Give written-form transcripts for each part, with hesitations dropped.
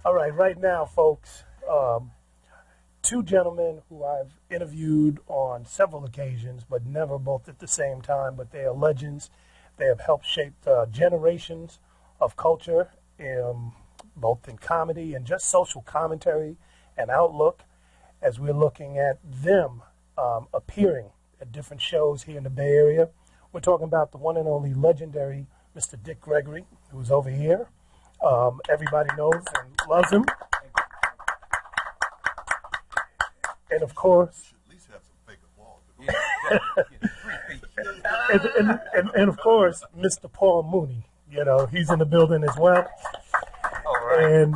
All right, right now, folks, two gentlemen who I've interviewed on several occasions, but never both at the same time, but they are legends. They have helped shape generations of culture, both in comedy and just social commentary and outlook, as we're looking at them appearing at different shows here in the Bay Area. We're talking about the one and only legendary Mr. Dick Gregory, who's over here. Everybody knows and loves him. And of course, at least have some fake applause. and of course, Mr. Paul Mooney. You know, he's in the building as well. All right. And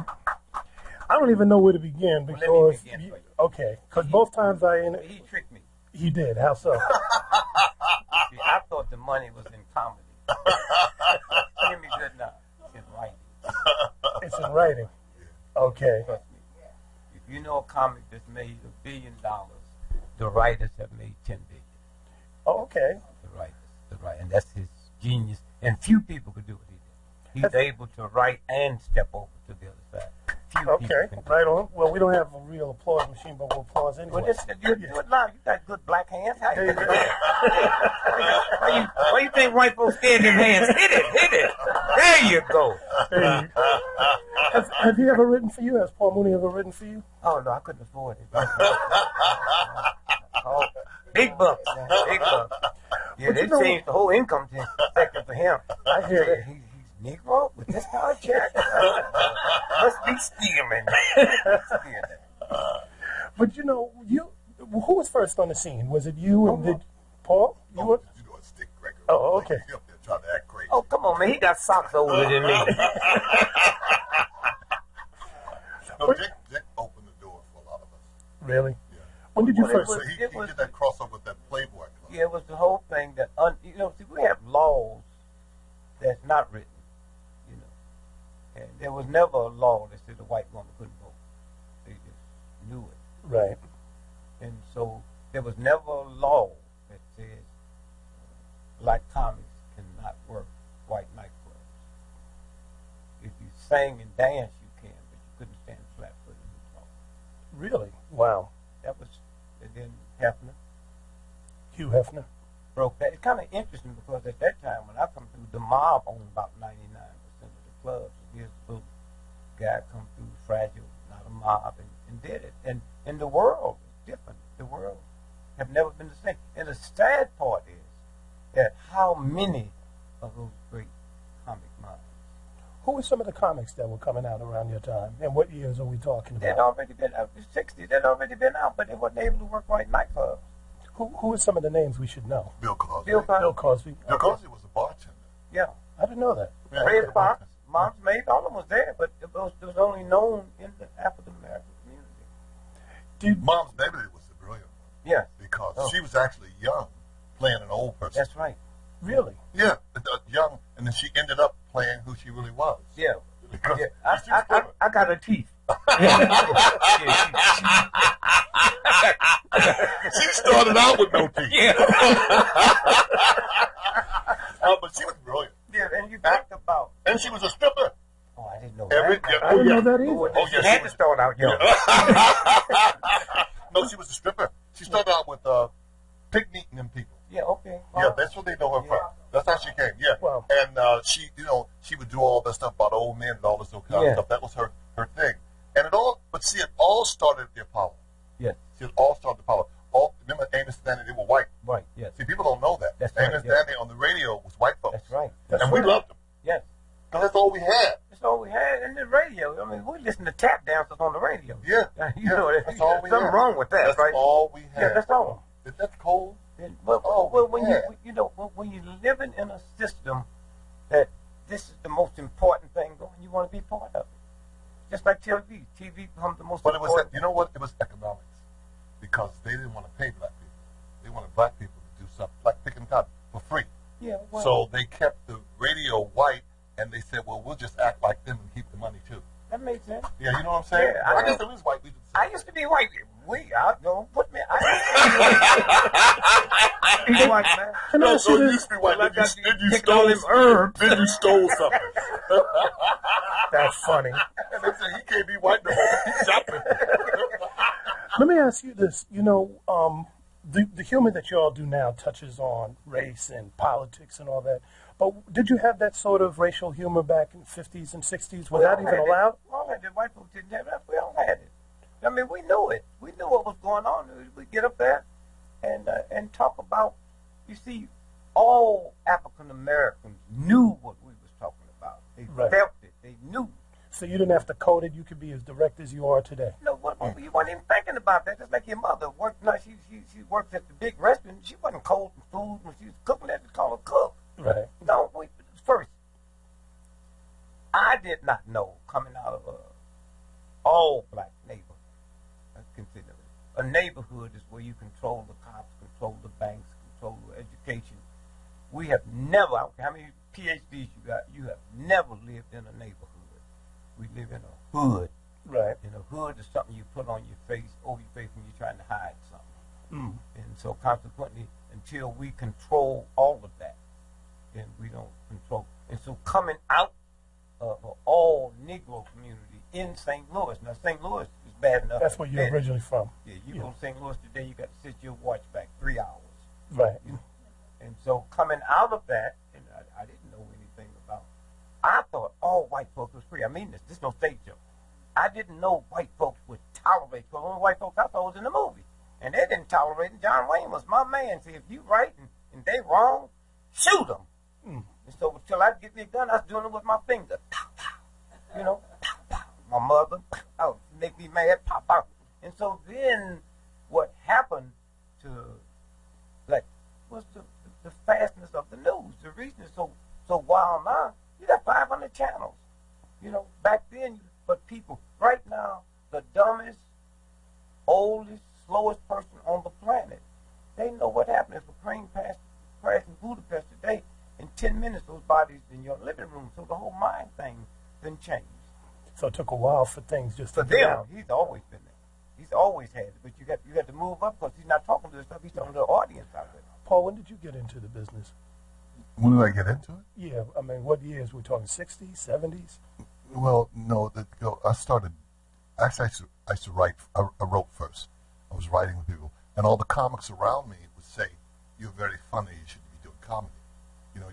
I don't even know where to begin because Well, let me begin for you. Okay, because both times He tricked me. he did. How so? See, I thought the money was in comedy. Hear me good now. It's in writing. It's in writing. Okay. Trust me. If you know a comic that's made $1 billion, the writers have made $10 billion. Oh, okay. The writers, and that's his genius. And few people could do what he did. He's able to write and step over to the other side. Few people Okay, can do right it. on. Well, we don't have a real applause machine, but we'll applause anyway. Well, you do it live. You got good black hands. How you do that? Why you think white folks stand in hands? Hit it. There you go. Have he ever written for you? Has Paul Mooney ever written for you? Oh, no, I couldn't afford it. Oh, big bucks, man. Big bucks. Yeah, they changed the whole income sector for him. I hear that. He's Negro with this kind of check. Must be stealing. But you know, who was first on the scene? Was it you and did Paul? You were? You know, it's Dick Gregory. Oh, okay. He up there trying to act crazy. Oh, come on, man. He got socks older than me. No, Dick opened the door for a lot of us. Really? Yeah. When did you Well, it first? was- He did that crossover with that Playboy Club. Yeah, it was the whole thing that, see, we have laws that's not written, you know. And there was never a law that said the white woman couldn't vote. They just knew it. Right. And so there was never a law that said black comics cannot work white nightclubs. If you sang and danced, you can, but you couldn't stand flat-footed and talk. Really? Wow. That was, and then Hefner Hugh Hefner. broke that. It's kind of interesting because at that time when I come through, the mob owned about 99% of the clubs. Here's the little guy come through, fragile, not a mob, and did it. And the world is different. The world have never been the same. And the sad part is that how many of those great comic minds, Who were some of the comics that were coming out around your time? And what years are we talking they'd about? already been out, the 60s, they'd already been out, but they wasn't able to work white nightclubs. Who are some of the names we should know? Bill Cosby. Bill Cosby. Bill Cosby. Bill Cosby was a bartender. Yeah. I didn't know that. Yeah, he was Red a Fox, bartender. Mom's Maid, all of them was there, but it was only known in the African American community. Did Mom's Baby was the brilliant one Yeah, because she was actually young, playing an old person. that's right. really? Yeah, young, and then she ended up playing who she really was. Yeah, Because yeah. she was clever. I got her teeth. She started out with no teeth. Yeah. But she was brilliant. Yeah, and you talked about. And she was a stripper. Oh, I didn't know Every, that. yeah, I didn't yeah. know that either. Oh, yeah, she had she to was- start out young. No, she was a stripper. She started out with picnic and people. Yeah, okay. Yeah, that's what they know her from. That's how she came. Yeah, Wow. and she, she would do all that stuff about old men and all this kind of Yeah. stuff. That was her thing. And it all started at the Apollo. Yes, See, it all started at the Apollo. Remember Amos and Danny? They were white. right. Yes, See, people don't know that. That's right, Amos and yeah. Danny on the radio was white folks. that's right. And we loved them Yes, because that's all we had. that's all we had in the radio. I mean, we listened to tap dancers on the radio. Yeah, You know, that's all we something had. wrong with that, That's right? all we had. Yeah, that's all. Is that cold? And, Oh, when yeah. when you're living in a system that this is the most important thing going, you want to be part of it. Just like TV. TV becomes the most But it was, important. you know what? It was economics. Because they didn't want to pay black people. They wanted black people to do something, like picking cotton, for free. Yeah, well, So they kept the radio white, and they said, well, we'll just act like them and keep the money, too. That makes sense. Yeah, you know what I'm saying? Yeah, I guess there is white people. I used to be white. Don't put me. I used to be white, man. And I see you this. used to be white. Well, Then you taking all stole them herbs. Then you stole something. That's funny. And they said he can't be white no more. He's shopping. Let me ask you this. You know, the humor that you all do now touches on race and politics and all that. But did you have that sort of racial humor back in the 50s and 60s? Was that even allowed? Well, the white folks didn't have that. We all had it. I mean, we knew it. We knew what was going on. We get up there and talk about. You see, all African Americans knew what we was talking about. They felt it. They knew. So you didn't have to code it. You could be as direct as you are today. No, you weren't even thinking about that. Just like your mother worked. No, she worked at the big restaurant. She wasn't cold food when she was cooking. That to call her cook. Right. No, first, I did not know coming out of a all-black neighborhood. I consider it. A neighborhood is where you control the cops, control the banks, control the education. We have never, I don't care how many PhDs you got, you have never lived in a neighborhood. We live in a hood. Right. And a hood is something you put on your face, over your face when you're trying to hide something. Mm. And so consequently, until we control all of that, then we don't control. And so coming out of an all-Negro community in St. Louis. Now, St. Louis is bad enough. That's where you're originally from. Yeah, you go to St. Louis today, you got to sit your watch back 3 hours. Right. And so coming out of that, and I didn't know anything about, I thought all white folks was free. I mean this is no stage joke. I didn't know white folks would tolerate, because only white folks I saw was in the movie. And they didn't tolerate it. John Wayne was my man. See, if you right and they wrong, shoot them. Mm. And so until I get me a gun, I was doing it with my finger. Pow, pow. You know, pow, pow. My mother, oh, make me mad, pop out. And so then what happened to, like, was the fastness of the news. The reason it's so wild now, you got 500 channels. You know, back then, but people, right now, the dumbest, oldest, slowest person on the planet, they know what happened if a plane crashed in Budapest today. In 10 minutes, those bodies in your living room. So the whole mind thing didn't change. So it took a while for things just to For get them, out. he's always been there. He's always had it. But you got to move up because he's not talking to the stuff. He's talking to the audience out there. Paul, when did you get into the business? When did I get into it? Yeah, I mean, what years? We're talking 60s, 70s? Well, no. I started. Actually, I used to write. I wrote first. I was writing with people, and all the comics around me would say, "You're very funny. You should be doing comedy. You know,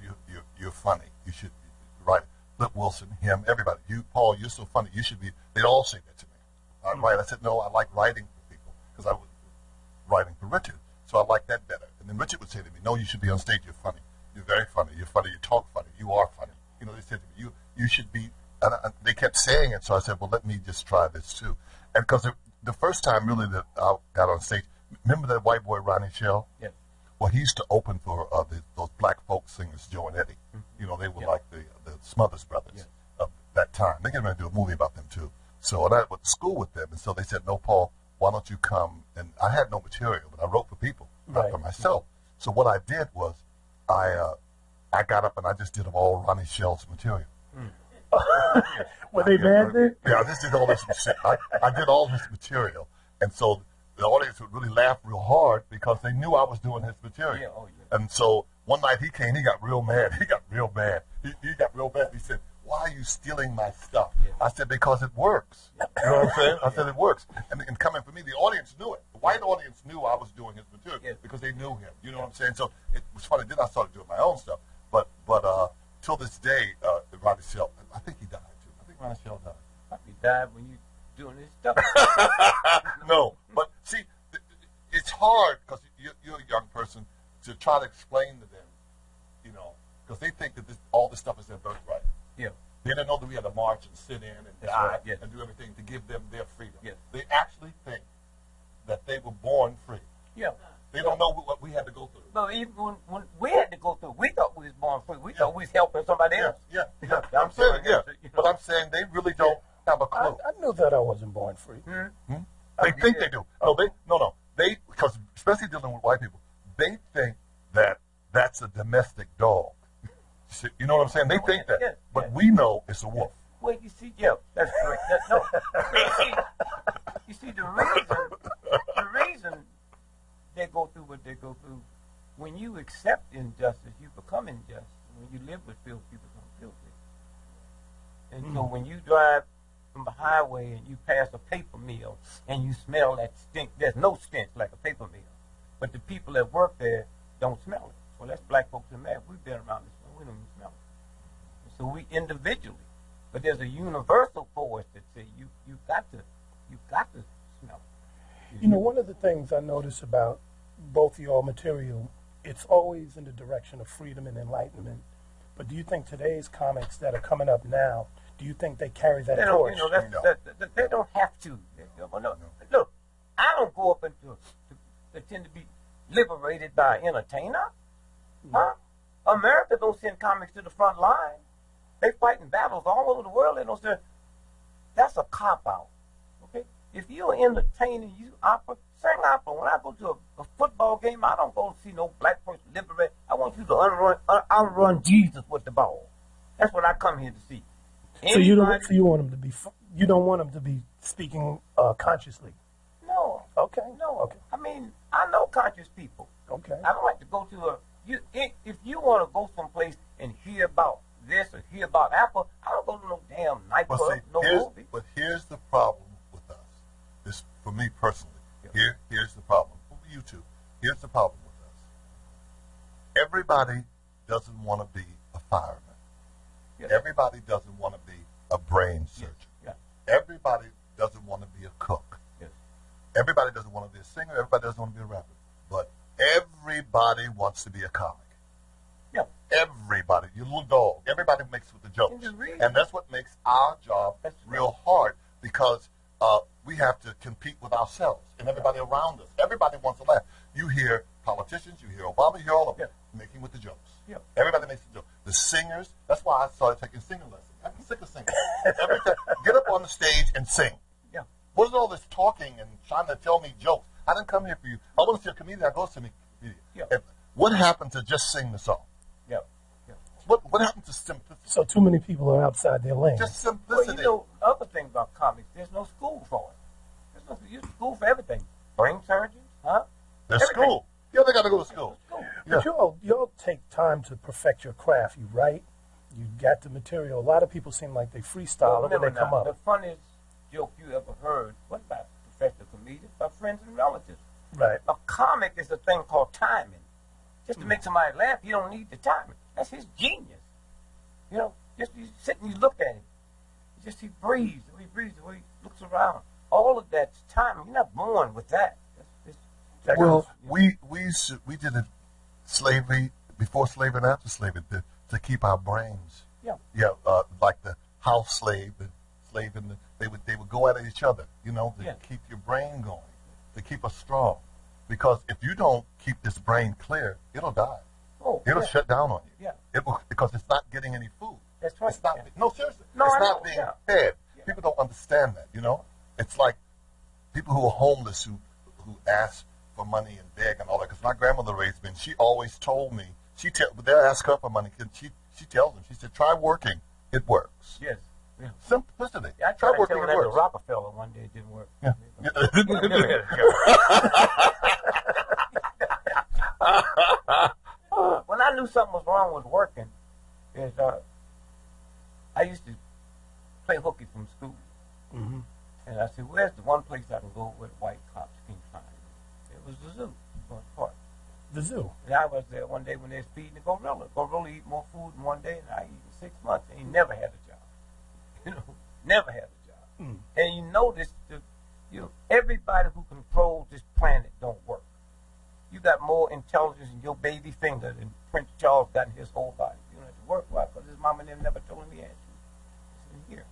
you're funny. You should be right." Flip Wilson, him, everybody. You, Paul, you're so funny. You should be. They'd all say that to me. Right? I said, no, I like writing for people because I was writing for Richard, so I like that better. And then Richard would say to me, no, you should be on stage. You're funny. You're very funny. You're funny. You talk funny. You are funny. You know, they said to me, you should be. And they kept saying it, so I said, well, let me just try this too. And because the first time really that I got on stage, remember that white boy Ronnie Shell? Yeah. Well, he used to open for those black folk singers, Joe and Eddie. Mm-hmm. You know, they were like the Smothers Brothers of that time. They're getting ready to do a movie about them too. So I went to school with them, and so they said, no, Paul, why don't you come? And I had no material, but I wrote for people, not for myself. So what I did was I got up and I just did all Ronnie Shell's material. Were they bad then? Yeah, I just did all this shit. I did all this material, and so the audience would really laugh real hard because they knew I was doing his material. Yeah, oh, yeah. And so one night he came, he got real mad. He got real mad. He got real mad. He said, why are you stealing my stuff? Yeah. I said, because it works. You know what I'm saying? I said, it works. And coming from me, the audience knew it. The white audience knew I was doing his material because they knew him. You know what I'm saying? So it was funny. Then I started doing my own stuff. But till this day, Ronnie Shell, I think he died too. I think Ronnie Shell died. He died when you doing this stuff. No, but see, it's hard because you're a young person to try to explain to them, you know, because they think that all this stuff is their birthright. Yeah. They didn't know that we had to march and sit in and die and do everything to give them their freedom. Yeah. They actually think that they were born free. Yeah. They don't know what we had to go through. But even when we had to go through, we thought we was born free. We thought we was helping somebody else. Yeah. I'm saying, but I'm saying they really don't have a clue. I knew that I wasn't born free. Mm-hmm. They think they do. No. They, because especially dealing with white people, they think that that's a domestic dog. You know what I'm saying? They think that. But we know it's a wolf. Well, you see, yeah, that's correct. No, you see, the reason they go through what they go through, when you accept injustice, you become unjust. When you live with filth, you become filthy. And so when you drive from the highway and you pass a paper mill and you smell that stink, there's no stench like a paper mill. But the people that work there don't smell it. Well, that's black folks in America. We've been around this one. We don't even smell it. So we individually, but there's a universal force that says you got to smell it. You know, one of the things I notice about both your material, it's always in the direction of freedom and enlightenment. But do you think today's comics that are coming up now, do you think they carry that torch? You know, they don't have to. Look, I don't go up to pretend to be liberated by an entertainer. Huh? America don't send comics to the front line. They fighting battles all over the world. They don't send. That's a cop-out. Okay? If you're entertaining, you opera, sing opera. When I go to a football game, I don't go see no black person liberate. I want you to outrun Jesus with the ball. That's what I come here to see. So you want them to be, you don't want them to be speaking consciously? No. Okay. No. Okay. I mean, I know conscious people. Okay. I don't like to go to if you want to go someplace and hear about this or hear about Apple, I don't go to no damn nightclub, movie. But here's the problem with us. This, for me personally, here's the problem. For you too, here's the problem with us. Everybody doesn't want to be a fireman. Yes. Everybody doesn't want to be a brain surgeon. Yes. Everybody doesn't want to be a cook. Yes. Everybody doesn't want to be a singer. Everybody doesn't want to be a rapper. But everybody wants to be a comic. Yeah. Everybody, your little dog, everybody makes with the jokes. And that's what makes our job real hard, because we have to compete with ourselves and everybody around us. Everybody wants to laugh. You hear politicians, you hear Obama, you hear all of them making with the jokes. Yeah. Everybody makes the jokes. The singers, that's why I started taking singing lessons. I'm sick of singing. Every time, get up on the stage and sing. Yeah. What is all this talking and trying to tell me jokes? I didn't come here for you. I want to see a comedian. I go to me. Yeah. What happened to just sing the song? Yeah. Yeah. What happened to simplicity? So too many people are outside their lane. Just Well, simplicity. you know, the other thing about comics, there's no school for it. There's no school for everything. Brain surgeons, huh? There's Everything. school. Yeah, they got to go to school. But y'all take time to perfect your craft. You write, you got the material. A lot of people seem like they freestyle it and they come The up. funniest joke you ever heard was about professional comedians, by friends and relatives. Right. A comic is a thing called timing. Just to make somebody laugh, you don't need the timing. That's his genius. You know, just you sit and you look at him. Just he breathes, the way he breathes, the way he looks around. All of that's timing. You're not born with that. Well, we did it slavery, before slavery and after slavery, to keep our brains. Yeah. Yeah, like the house slave, and they would go at each other, you know, to keep your brain going, to keep us strong. Because if you don't keep this brain clear, it'll die. Oh, It'll shut down on you. Yeah. It will, because it's not getting any food. That's right. It's not. No, seriously. No, it's I not know, being yeah. fed. Yeah. People don't understand that. You know, it's like people who are homeless who ask for money and beg and all that. Because my grandmother raised me, and she always told me. They'll ask her for money, and she tells them. She said, "Try working. It works." Yes. Yeah. Simplicity. Yeah, I Try tried working. to It tell that to works. Rockefeller one day. It didn't work. Yeah. When I knew something was wrong with working, is I used to play hooky from school. Mm-hmm. And I said, where's the one place I can go where the white cops can't find me? It was the zoo, North Park. The zoo. And I was there one day when they was feeding the gorilla. Gorilla eat more food in one day than I eat in 6 months. And he never had a job. You know, never had a job. Mm. And you notice, everybody who controls this planet don't work. You got more intelligence in your baby finger than Prince Charles got in his whole body. You don't have to work. Why? Because his mama never told him he had to. It's in here.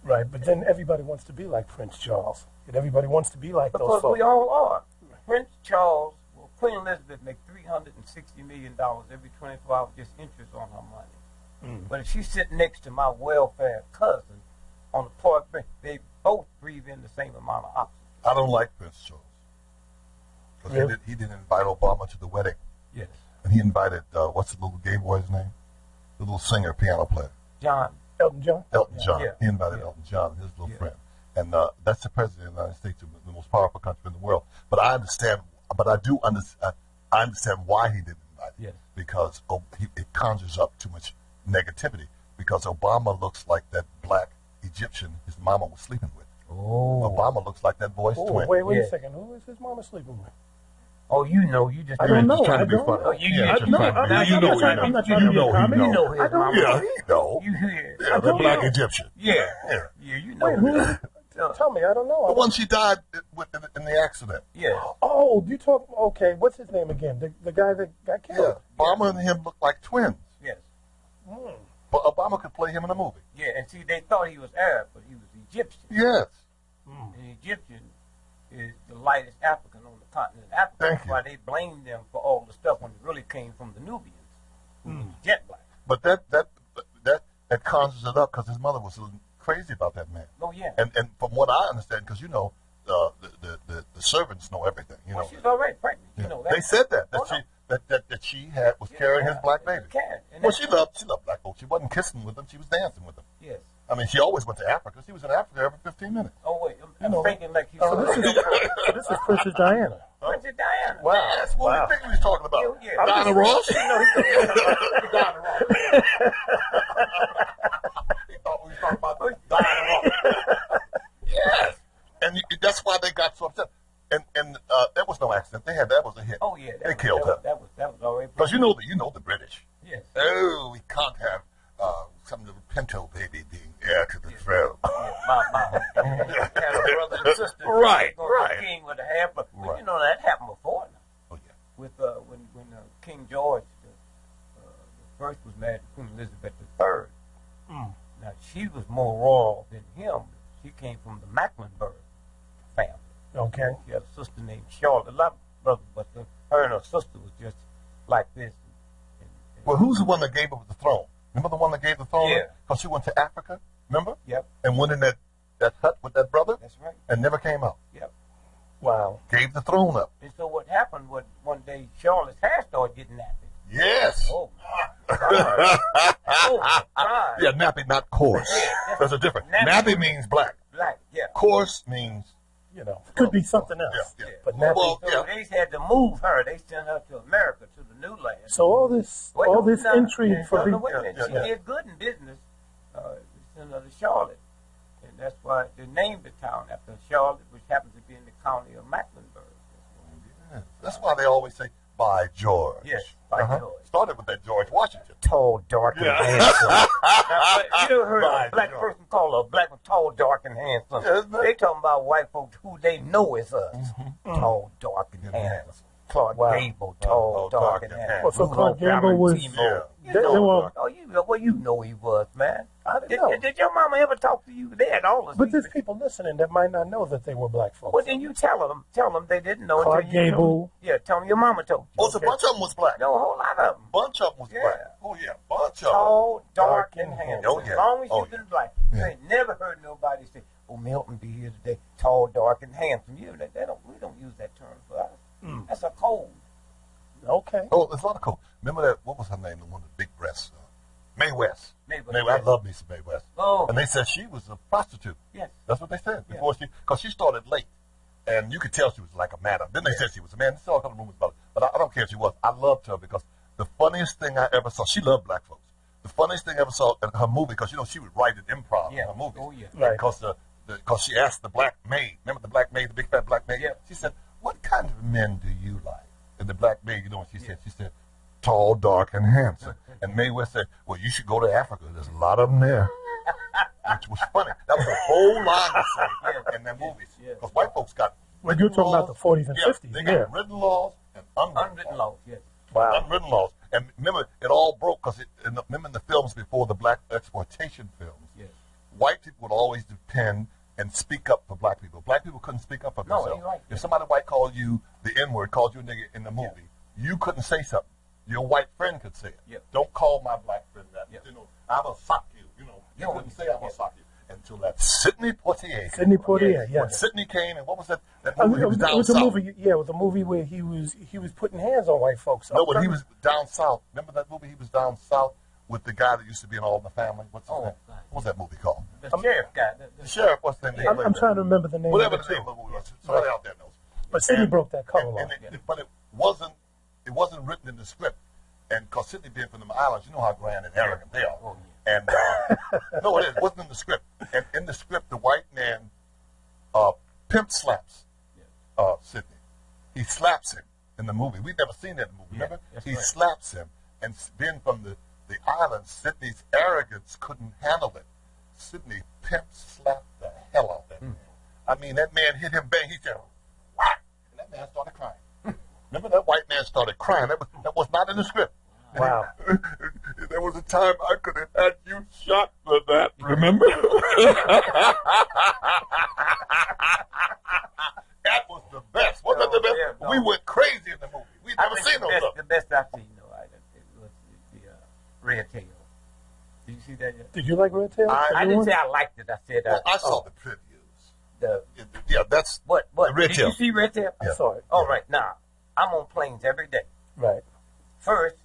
Right, but then everybody wants to be like Prince Charles. And everybody wants to be like those Because folks. we all are. Prince Charles, Queen Elizabeth make $360 million every 24 hours just interest on her money. Mm. But if she's sitting next to my welfare cousin on the park bench, they both breathe in the same amount of oxygen. I don't like Prince Charles. Because Really? he didn't invite Obama to the wedding. Yes. And he invited, what's the little gay boy's name? The little singer, piano player. John Elton John? Elton John. Yeah. He invited Yeah. Elton John, his little Yeah. friend. And that's the president of the United States, the most powerful country in the world. But I understand, I understand why he didn't invite him. Yes. Because it conjures up too much negativity. Because Obama looks like that black Egyptian his mama was sleeping with. Oh. Obama looks like that boy's twin. Wait Yeah. a second. Who is his mama sleeping with? Oh, you know, you just. I don't know. trying I to be don't funny. know. Yeah, I'm not trying to be a comment. You know his Yeah, mama. he know. You hear? Yeah, the black Egyptian. Yeah. Yeah. Yeah, you know. Wait, who is it? Tell me. I don't know. The one she died in the accident. Yeah. Oh, you talk. Okay, what's his name again? The guy that got Yeah. killed. Obama and him look like twins. Yes. But Obama could play him in a movie. Yeah, and see, they thought he was Arab, but he was Egyptian. Yes. And Egyptian is the lightest African on the continent of Africa. Thank That's you. why they blamed them for all the stuff when it really came from the Nubians, who was jet black. But that conjures it up because his mother was crazy about that man. Oh, yeah. And from what I understand, because the servants know everything. You Well, know. she's already pregnant. Yeah. You know that. They said that Oh, she no. that she was carrying his black baby. And Well, she loved black folks. She wasn't kissing with them. She was dancing with them. Yes. I mean, she always went to Africa. She was in Africa every 15 minutes. Oh, wait. I'm know. thinking like he's So this is Princess Diana. Princess Diana. Wow. That's what Wow. we think he was talking about. Yeah. Diana Ross? You know, he's Diana Ross. He thought we was talking about Diana Ross. Yes. And that's why they got so upset. And that was no accident. That was a hit. Oh, yeah. They killed her. That was already. Because you know the British. Yes. Oh, we can't have some little pinto baby being heir to the throne. Yeah, my had a brother and sister. Right, going right. to King with a half, but Right. you know that happened before now. Oh yeah. With when King George the first was married to Queen Elizabeth III. Now she was more royal than him. She came from the Mecklenburg family. Okay. She had a sister named Charlotte. A lot of brothers, but her and her sister was just like this. Well, who's the one that gave up the throne? Remember the one that gave the throne? Yeah. Because she went to Africa, remember? Yep, And went in that hut with that brother that's right. and never came out. Yep. Wow. Gave the throne up. And so what happened was one day Charlotte's hair started getting nappy. Yes. Oh, my God. Oh, my God. Yeah, nappy, not coarse. Yeah, There's a difference. nappy. Nappy means black. Black, yeah. Coarse means... Could be something else. Yeah, yeah. But nappy. Well, So they had to move her. They sent her to America, to the new land. So all this intrigue for people. people. She did good in business. They sent her to Charlotte. And that's why they named the town after Charlotte, which happens to be in the county of Mecklenburg. Yeah. That's why they always say, by George. Yes, by George. Started with that George Washington. Tall, dark, and handsome. Now, you ever heard a black person call a black one tall, dark, and handsome? Yes, man. They talking about white folks who they know is us. Tall, dark, and handsome. Clark Gable, tall, dark, and handsome. Well, so Clark Gable was. Yeah. They were, You know he was, man. I didn't know. Did your mama ever talk to you? They had all the But there's secrets. people listening that might not know that they were black folks. Well, then you tell them they didn't know. Clark until you Gable. tell them your mama told you. Oh, so a bunch of them was black. No, a whole lot of them. Bunch of them was Yeah. black. Oh, yeah. Bunch of them. Tall, dark, and and handsome. Oh, yeah. As long as Oh, you've been black. Yeah. You ain't never heard nobody say, "Oh, Milton be here today, tall, dark, and handsome." We don't use that term for us. That's a code. Okay. Oh, there's a lot of cool. Remember that, what was her name, the one with the big breasts? Mae West. Mae West, Mae West. I love me some Mae West. Oh. And they said she was a prostitute. Yes. That's what they said. Before because she started late. And you could tell she was like a madam. Then they said she was a man. There's all kind of rumors about it. But I don't care if she was. I loved her because the funniest thing I ever saw, she loved black folks. The funniest thing I ever saw in her movie, because, she would write an improv in her movies. Oh, yeah. Right. Because she asked the black maid, remember the black maid, the big fat black maid? Yeah. She said, "What kind of men do you like?" And the black maid, what she said? She said, "Tall, dark, and handsome." And Mae West said, "Well, you should go to Africa. There's a lot of them there." Which was funny. That was a whole line to say in their movies. Because white folks got Well, you're talking about the 40s and 50s. They got written laws and Unwritten laws, yes. Wow. unwritten laws. And remember, it all broke because remember in the films before the black exploitation films, Yes. white people would always depend and speak up for black people. Black people couldn't speak up for No, themselves. you're right. If somebody white called you the N-word, called you a nigga in the movie, you couldn't say something. Your white friend could say it. Yep. Don't call my black friend that. Yep. I'm going to sock you. You couldn't say I'm going to sock you. Until that Sidney Poitier. Sidney Poitier, When yes. Sidney came, and what was that It movie? He was down was a south. movie. Yeah, it was a movie where he was putting hands on white folks. No, when he was down south. Remember that movie? He was down south with the guy that used to be in All in the Family. What's his name? God. What's that movie called? The sheriff guy. The sheriff. What's the name? I'm trying to remember the name. Whatever of it the name of the movie was. Somebody out there knows. But Sidney broke that cover law. But it wasn't written in the script. And because Sidney being from the islands, you know how grand and arrogant they are. Oh, yeah. And no, it wasn't in the script. And in the script, the white man pimp slaps Sidney. He slaps him in the movie. We've never seen that in the movie, remember? He slaps him. And being from the islands, Sidney's arrogance couldn't handle it. Sidney pimp slapped the hell out of that man. I mean, that man hit him bang. He said, whack! And that man started crying. Remember, that white man started crying. That was not in the script. Wow. There was a time I could have had you shot for that, remember? That was the best. Wasn't that the best? Yeah, no. We went crazy in the movie. We'd never seen no stuff. The best I've seen, it was the Red Tail. Did you see that yet? Did you like Red Tail? I didn't say I liked it. I said I saw the previews. That's What? the Red Did Tail. you see Red Tail? I saw it. All right. Now, I'm on planes every day. Right. First,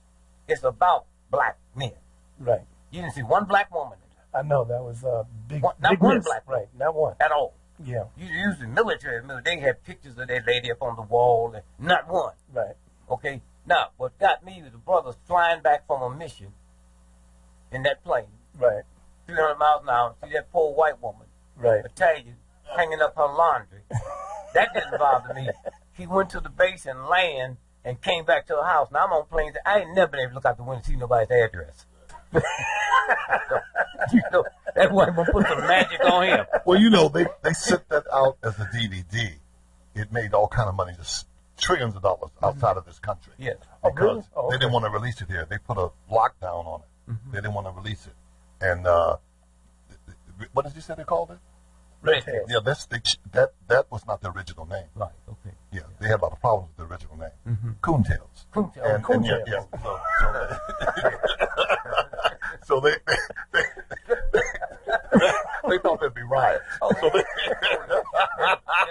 it's about black men. Right. You didn't see one black woman in it I know that was a big, Not big one miss. black Right. Not one. at all. Yeah. You use the military. They had pictures of that lady up on the wall. And not one. Right. Okay? Now, what got me was the brothers flying back from a mission in that plane, Right. 300 miles an hour, see that poor white woman, Right. Italian, hanging up her laundry. That didn't bother me. She went to the base and land and came back to her house. Now, I'm on planes. I ain't never been able to look out the window and see nobody's address. That woman put some magic on him. Well, they sent that out as a DVD. It made all kind of money, just trillions of dollars outside of this country. Yes. Oh, really? Because Oh, they didn't okay. want to release it here. They put a lockdown on it. They didn't want to release it. And what did you say they called it? Red Tail. Yeah, that was not the original name. Right, okay. Yeah, they had a lot of problems with the original name. Coontails. Coontails. And yeah, Coontails. so they they thought there'd be riots. Oh, and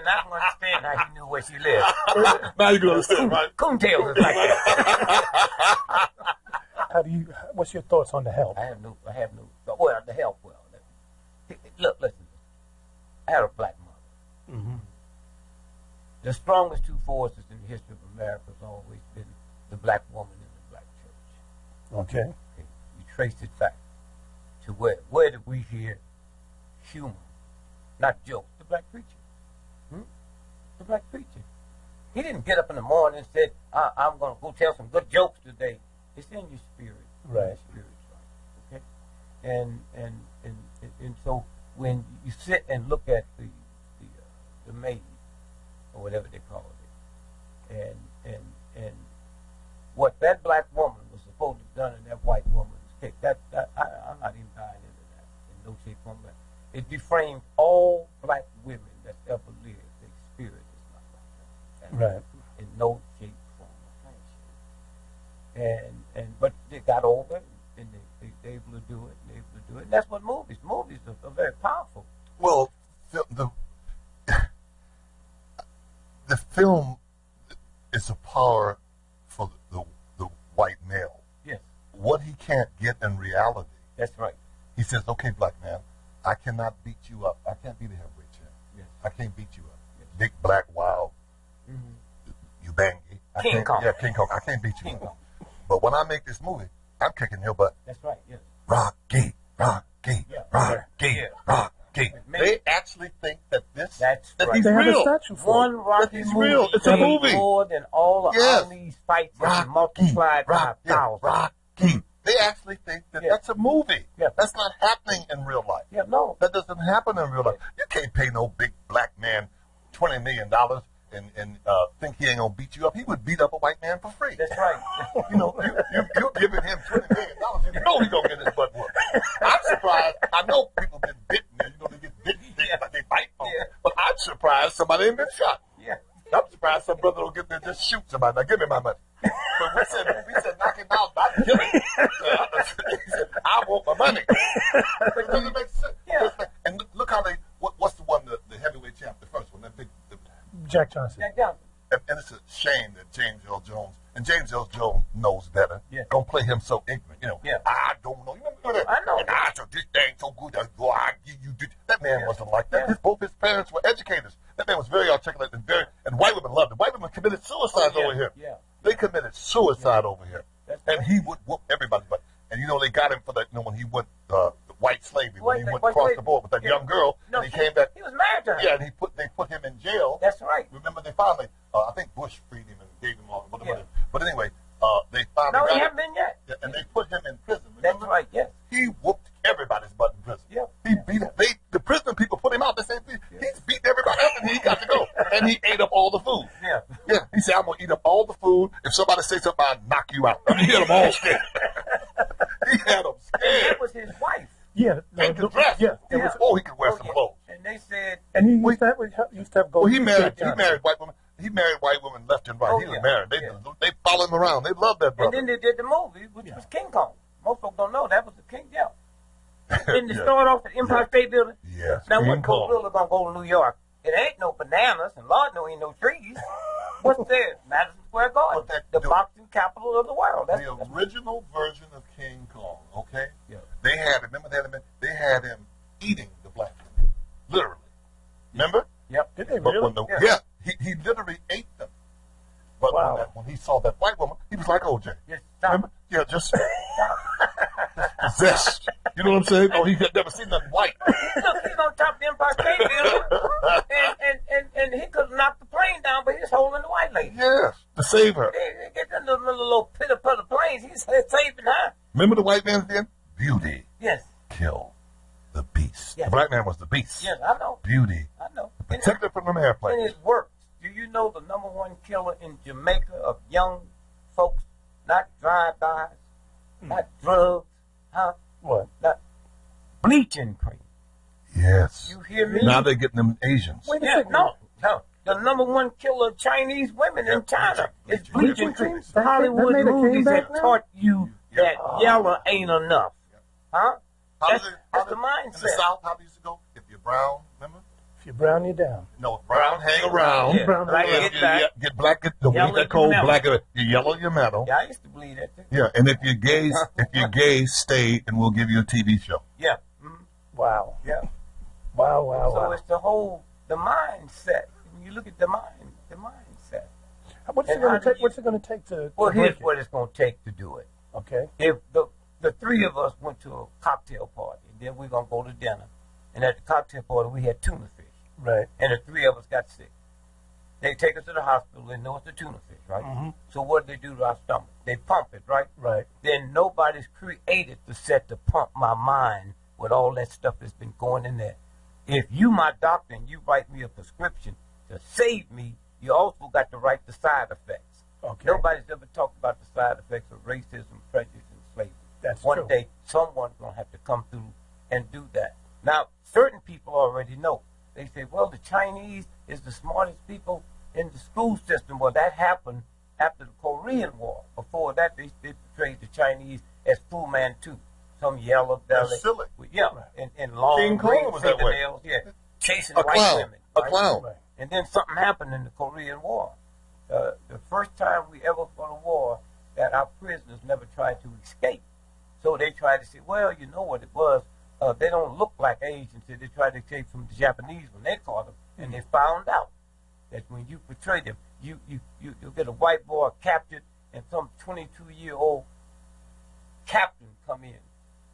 I don't understand how he knew where she lived. Now you can understand, right? Coontails is like that. What's your thoughts on the help? I have no, well, the help, look, listen. I had a black mother. Mm-hmm. The strongest two forces in the history of America has always been the black woman and the black church. Okay. Okay. We traced it back to where did we hear humor, not jokes? The black preacher. The black preacher. He didn't get up in the morning and said, I'm going to go tell some good jokes today. It's in your spirit. Right. Your spirit's right. Okay? And so when you sit and look at the maid, or whatever they call it, and what that black woman was supposed to have done in that white woman's case, I'm not even buying into that in no shape or form. It defamed all black women that's ever lived. Their spirit is not like that. Right. In no shape, form, or fashion. But they got over it, and they able to do it, and that's what movies are very powerful. Well, the film is a power for the white male. Yes, What he can't get in reality, that's right. he says, okay, black man, I cannot beat you up. I can't be the heavyweight champ. Yes. I can't beat you up. Yes. Big, black, wild, you bang. King Kong. Yeah, King Kong. I can't beat you King up. Kong. But when I make this movie, I'm kicking your butt. That's right. Yes. Rocky, Yeah. Rocky. Me. They actually think that That's that right. he's They have a real. statue for One it. Rocky It's movie real. It's a made movie. more than all of Yes. these fights that multiplied by 1,000. Rocky. They actually think that Yeah. that's a movie. Yeah. That's not happening in real life. Yeah, no. That doesn't happen in real life. You can't pay no big black man $20 million and think he ain't gonna beat you up. He would beat up a white man for free. That's right. You're giving him $20 million. You know he's gonna get his butt whooped. I'm surprised. I know people get bitten. They get bitten. They bite. Yeah. But I'm surprised somebody ain't been shot. Yeah. I'm surprised some brother don't get there and just shoot somebody. Now give me my money. But we said knock him out, not kill him. He said, I want my money. But it doesn't make sense. Yeah. And look how what's the one, the heavyweight champ, the first one, that big. Jack Johnson. Jack Johnson. And it's a shame that James Earl Jones, and James Earl Jones knows better, Yeah. don't play him so ignorant. Yeah. I don't know man wasn't like that. Both his parents were educators. That man was very articulate and white women loved him. White women committed suicide over here. Yeah. They committed suicide over here. And he would whoop everybody. But and they got him for that. When he went the white slavery, when he went across the border with that young girl, and he came back. He was married to her. Yeah, and they put him in jail. That's right. Remember, they finally, I think Bush freed him and gave him all. But anyway, they finally. No, got he him. haven't been yet. Yeah, and they put him in prison. Remember? That's right. Yes. He whooped everybody's butt in prison. Yeah. He beat. The prison people put him out. They said he's beating everybody up, and he got to go. And he ate up all the food. Yeah. Yeah. He said, "I'm gonna eat up all the food. If somebody says something, I'll knock you out." I mean, he had them all scared. He had them scared. That was his wife. Yeah. And the dress. Yeah. Before he could wear some clothes. And they said. And he used to have gold. Well, he married white women. He married white women left and right. Oh, He was yeah. married. They follow him around. They love that brother. And then they did the movie, which was King Kong. Most folks don't know that was the King. Yeah. Didn't they start off at Empire State Building? Yes. Now, King what Kong. gorilla gonna go to New York? It ain't no bananas, and Lord no ain't no trees. What's there? Madison Square Garden, the boxing capital of the world. That's the original version of King Kong. Okay. Yeah. They had him eating the black women, literally. Remember? Yep. Did they But really? he literally ate them. But Wow. when he saw that white woman, he was like OJ. Just stop. Remember? Yeah, just possessed. You know what I'm saying? Oh, he had never seen nothing white. Look, he's on top of the Empire State Building, and he could have knocked the plane down, but he's holding the white lady. Yes, to save her. They get them little pitter-patter planes. He's saving her. Remember the white man at the end? Beauty. Yes. Kill the beast. Yes. The black man was the beast. Yes, I know. Beauty. I know. Protected from them And airplanes. it works. Do you know the number one killer in Jamaica of young folks? Not drive-bys, not drugs, huh? What? Not bleaching cream. Yes. You hear me? Now they're getting them Asians. Wait a Yeah, second. no. The number one killer of Chinese women in China is bleaching cream. That Hollywood made a movies came back have now? taught you that yellow ain't enough. Huh? That's the In the mindset. South, how they used to go? If you're brown, remember? If you brown, you down. No, brown, hang around. Yeah. Brown, Black, yeah. get back. Get black, don't Yellow, get that cold, you metal. black, you yellow, your metal. Yeah, I used to believe that too. Yeah, and if you're gay, stay, and we'll give you a TV show. Yeah. Mm-hmm. Wow. Yeah. Wow. So it's the mindset. When you look at the mindset. What's it And going how to do take? you- What's it going to take to? Well, to break here's what it's going to take to do it. it? Okay. If the three of us went to a cocktail party, and then we're going to go to dinner, and at the cocktail party we had tuna fish, Right. and the three of us got sick. They take us to the hospital. They know it's the tuna fish, right? Mm-hmm. So what do they do to our stomach? They pump it, right? Right. Then nobody's created the set to pump my mind with all that stuff that's been going in there. If you my doctor and you write me a prescription to save me, you also got to write the side effects. Okay. Nobody's ever talked about the side effects of racism, prejudice, and slavery. That's One true. day, someone's going to have to come through and do that. Now, certain people already know. They say, well, the Chinese is the smartest people in the school system. Well, that happened after the Korean War. Before that, they portrayed the Chinese as Fu Manchu, some yellow belly. That's silly. Yeah, and long King Kong green was that way. fingernails. Yeah, chasing A white clown. women. A right? clown. Right. And then something happened in the Korean War. The first time we ever fought a war, that our prisoners never tried to escape. So they tried to say, well, you know what it was. They don't look like Asians. So they tried to escape from the Japanese when they caught them. And they found out that when you portray them, you'll get a white boy captured and some 22-year-old captain come in,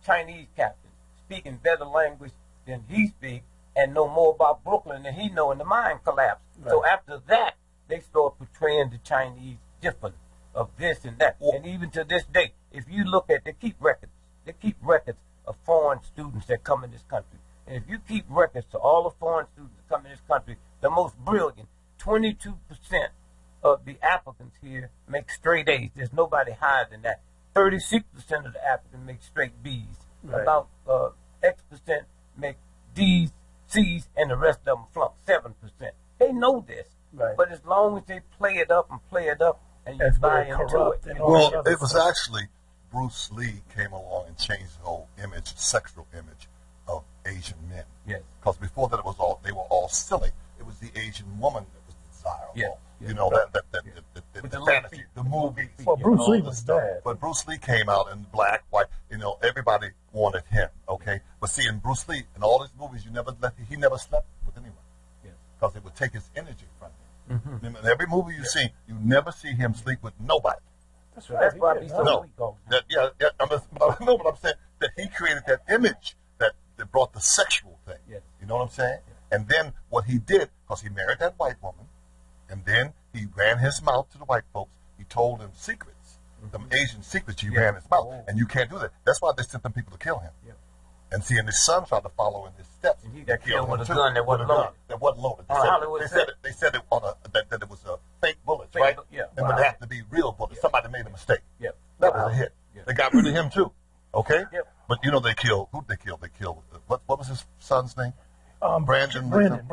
Chinese captain, speaking better language than he speaks and know more about Brooklyn than he know, and the mind collapsed. Right. So after that, they start portraying the Chinese different of this and that. And even to this day, if you look at, they keep records of foreign students that come in this country. And if you keep records to all the foreign students that come in this country, the most brilliant, 22% of the applicants here make straight A's. There's nobody higher than that. 36% of the applicants make straight B's. Right. About X% make D's, C's, and the rest of them flunk 7%. They know this. Right. But as long as they play it up, and you That's buy very into corrupt it. and all Well, that other it was stuff. actually Bruce Lee came along and changed the whole image, sexual image of Asian men. Yes. Because before that, they were all silly. It was the Asian woman that was desirable. Yeah. You know, that With the the fantasy, feet. the movies. Well, and Bruce all Lee this was stuff. bad. But Bruce Lee came out in black, white. You know, everybody wanted him. Okay, But see, in Bruce Lee, in all his movies, he never slept with anyone. Because it would take his energy from him. In every movie you see, you never see him sleep with nobody. That's right. That's why he's so weak. No, but I'm saying that he created that image that brought the sexual thing. Yes. You know what I'm saying? And then what he did, because he married that white woman, and then he ran his mouth to the white folks. He told them secrets, them Asian secrets. He ran his mouth, and you can't do that. That's why they sent them people to kill him. Yeah. And see, and his son tried to follow in his steps. And he got Killed killed with him a gun that wasn't loaded. That wasn't loaded. They said it on that it was a fake bullets, Fake right? yeah. And but it had to be real bullets. Somebody made a mistake. Yeah. That was a hit. Yeah. They got rid of him too. Okay. Yep. But you know they killed. Who they killed? They killed. What was his son's name? Brandon Lee. And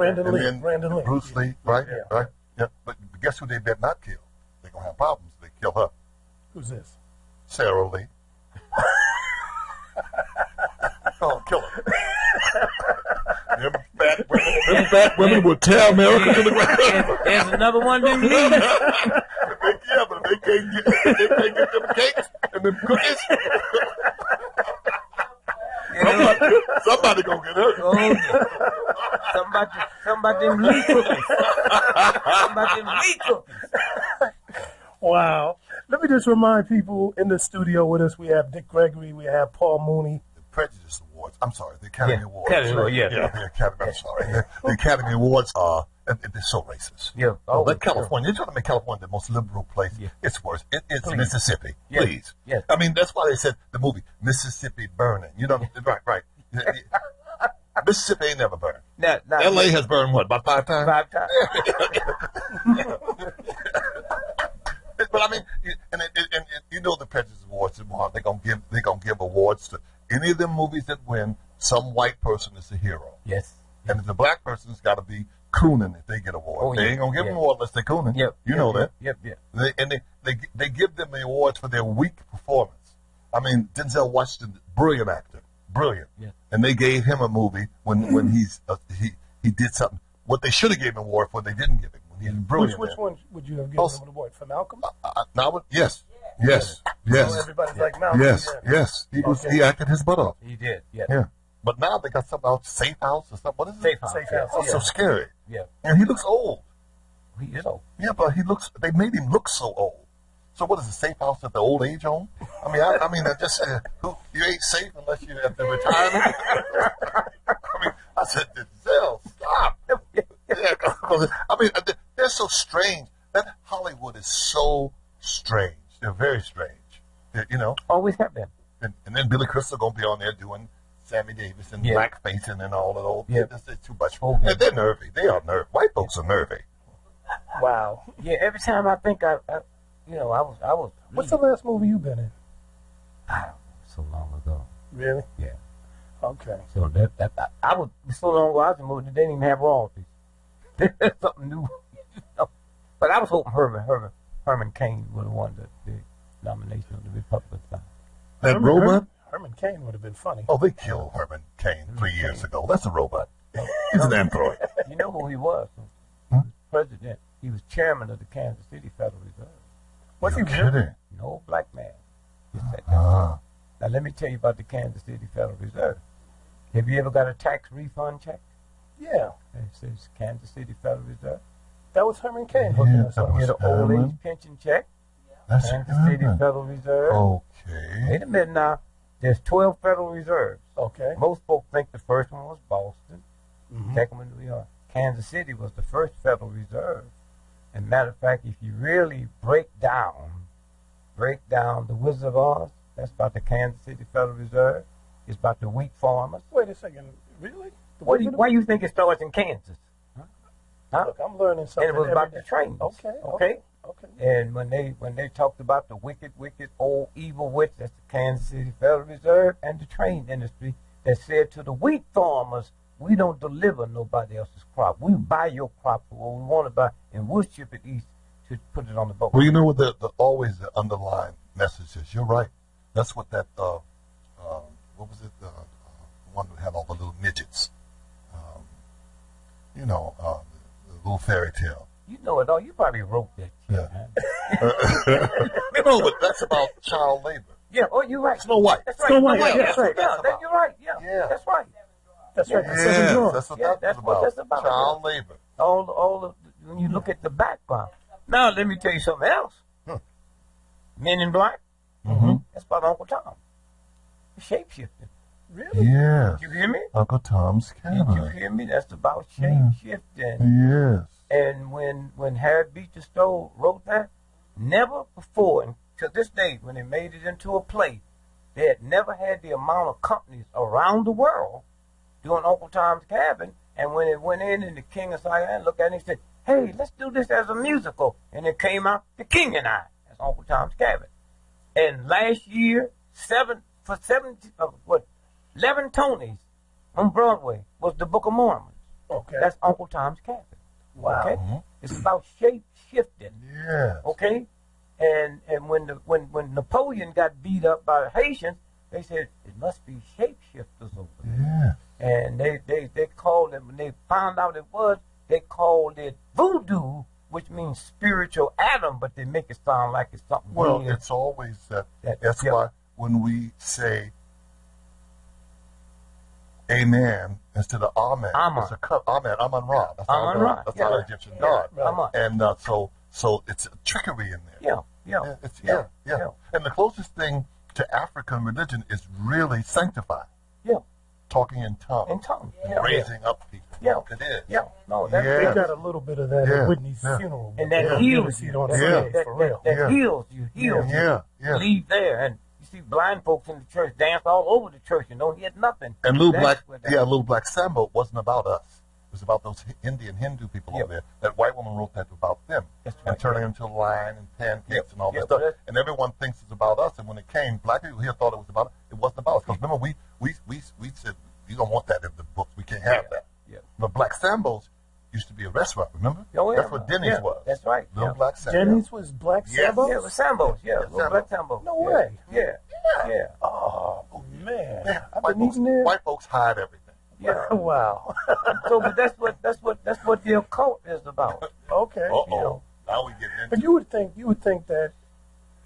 then Bruce Lee, right? Yeah. Right. Yeah. But guess who they better not kill? They're gonna have problems. They kill her. Who's this? Sarah Lee. Oh, kill her. Them fat women will tear America to the ground. There's another one didn't leave. But they can't get them cakes and them cookies. Somebody gonna get hurt. Oh, yeah. Somebody them leak cookies. Somebody them leak cookies. Wow. Let me just remind people in the studio with us, we have Dick Gregory, we have Paul Mooney. The Prejudice Awards. I'm sorry, the Academy Awards. Academy Awards, the Academy. I'm sorry. The Academy Awards are they're so racist. Yeah. But California, you're trying to make California the most liberal place. Yeah. It's worse. It's Mississippi. Yes. Please. Yes. I mean, that's why they said the movie Mississippi Burning. You know, right. Mississippi ain't never burned. Now, L.A. has burned what, about 5 times? 5 times. But I mean, and you know the Prejudice Awards, they're gonna give awards to any of them movies that win. Some white person is the hero. Yes. And the black person's got to be cooning if they get award. Oh, they ain't gonna give them award unless they're cooning. Yep. You know that. Yep. They give them the awards for their weak performance. I mean, Denzel Washington, brilliant actor, brilliant. Yeah. And they gave him a movie when he did something. What they should have given him an award for, they didn't give him. He's brilliant. Which one would you have given him an award for? Malcolm? Yes. Everybody's like Malcolm. Yes. He acted his butt off. He did. Yeah. But now they got something else, Safe House or something. What is it? Safe House. Oh, so scary. Yeah. And he looks old. He is old. Yeah, but they made him look so old. So what is a Safe House at the old age home? I mean, I just said, you ain't safe unless you're at the retirement. I said, Denzel, stop. I mean, they're so strange. That Hollywood is so strange. They're very strange. Always have been. And then Billy Crystal going to be on there doing Sammy Davis and blackfacing and all that old. Yeah, that's too much. And they're nervy. They are nervy. White folks are nervy. Wow. Yeah. Every time I think I was. What's the last movie you've been in? So long ago. Really? Yeah. Okay. So I was so long ago. I was in a movie that didn't even have royalties. Something new. But I was hoping Herman Cain would have won the nomination of the Republican side. That robot? Herman Cain would have been funny. Oh, they killed Herman Cain 3 years ago. That's a robot. He's an android. You know who he was? President. He was chairman of the Kansas City Federal Reserve. What's he kidding? No black man. Now let me tell you about the Kansas City Federal Reserve. Have you ever got a tax refund check? Yeah. It says Kansas City Federal Reserve. That was Herman Cain. Yeah, You get an old age pension check. That's Kansas City Federal Reserve. Okay. Wait a minute now. There's 12 Federal Reserves. Okay. Most folks think the first one was Boston. Second one, New York. Kansas City was the first Federal Reserve. And matter of fact, if you really break down the Wizard of Oz, that's about the Kansas City Federal Reserve. It's about the wheat farmers. Wait a second. Really? Why do you think it starts in Kansas? Huh? Look, I'm learning something. And it was about the trains. Okay. And when they talked about the wicked, old, evil witch, that's the Kansas City Federal Reserve, and the train industry that said to the wheat farmers, we don't deliver nobody else's crop. We buy your crop for what we want to buy, and we'll ship it east to put it on the boat. Well, you know what always the underlying message is. You're right. That's what that, what was it, the one that had all the little midgets. The little fairy tale. You know it all. You probably wrote that shit, No, but that's about child labor. Yeah, you're right. Snow White. That's right. Snow White, That's right. Yeah, you're right. Yeah. Yeah. That's right. That's right. Yes, The seven drawers. that's what Yeah, that that's was what about. that's about. Child labor. All of when you look at the background. Now let me tell you something else. Men in Black. Mm-hmm. That's about Uncle Tom. Shapeshifting. Really? Yes. Did you hear me? Uncle Tom's Did you Cabin. hear me? That's about shapeshifting. Yes. And when Harry Beecher Stowe wrote that, never before, and to this day, when they made it into a play, they had never had the amount of companies around the world doing Uncle Tom's Cabin. And when it went in, and the King of Siam looked at it and said, "Hey, let's do this as a musical," and it came out, The King and I, as Uncle Tom's Cabin. And last year, 11 Tonys on Broadway was The Book of Mormon. Okay. That's Uncle Tom's Cabin. Wow. Okay? Mhm. It's about shape shifting. Yes. Okay? And when Napoleon got beat up by the Haitians, they said it must be shapeshifters over there. Yeah. And they called it, when they found out it was, they called it voodoo, which means spiritual Adam, but they make it sound like it's something Well, weird. it's always that. That- That's yeah. why when we say Amen instead of Amen, Amen. it's a cut. Amen. Amen Ra. That's our Amen God. Ra. That's Yeah. our Egyptian Yeah. God. Right. Come on. And so it's a trickery in there. Yeah, yeah. Yeah, yeah. yeah. And the closest thing to African religion is really sanctified, Yeah. talking in tongues, In tongues. and Yeah. raising up people. Yeah. It is. Yeah. No, that's Yeah. They got a little bit of that Yeah. at Whitney's Yeah. funeral. And that Yeah. heals See you. it on That, stage, that, for real. that Yeah. heals you. Heals you. Yeah, yeah. Leave there. And you see blind folks in the church dance all over the church and don't hear nothing. And Little That's Black, what that- Little Black Sambo wasn't about us. It was about those Indian Hindu people Yeah. over there. That white woman wrote that about them. That's And right. turning into a lion and pancakes Yeah. and all Yeah, that stuff. but that- And everyone thinks it's about us. And when it came, black people here thought it was about us. It wasn't about us. Because remember, we said, you don't want that in the books. We can't have that. Yeah. But Black Sambo's used to be a restaurant, remember? Oh, yeah. That's what Denny's Yeah, was. that's right. Little Yeah. Black Sambo. Jenny's was Black Yes. Sabbath? Yeah, it was Sambo's. Yeah, Yeah, Little Black Sambo. No Yeah. way. Yeah. Yeah. Oh, man. Yeah, I've white, been folks, eating there. white folks hide everything. Yeah. Wow. So, but that's what the occult is about. Okay. Uh-oh. You know. Now we get into But you would think that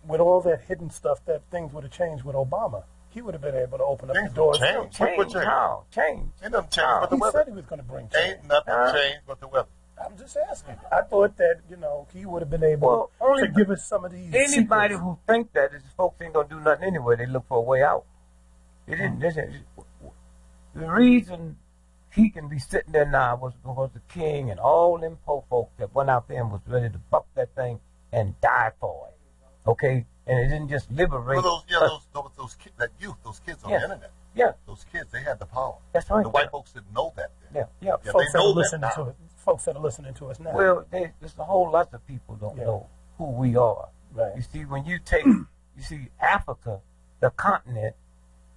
with all that hidden stuff, that things would have changed with Obama. He would have been able to open up Things the doors. would change. Change. What change? How? Change. Ain't nothing changed How? but the He weather. said he was going to bring change. Ain't nothing changed but the weather. I'm just asking. I thought that, he would have been able Well, only to give us some of these Anybody secrets. who think that is folks ain't gonna do nothing anyway. They look for a way out. They didn't. The reason he can be sitting there now was because the king and all them poor folks that went out there and was ready to buck that thing and die for it. Okay, and it didn't just liberate. Well, us. those kids, that youth, those kids on Yeah. the internet, Yeah, those kids, they had the power. that's right. The white folks didn't know that then. Yeah. Yeah, folks they that are know that listening now. to it. Folks that are listening to us now. Well, there's a whole lot of people don't Yeah. know who we are. Right. You see, when you see Africa, the continent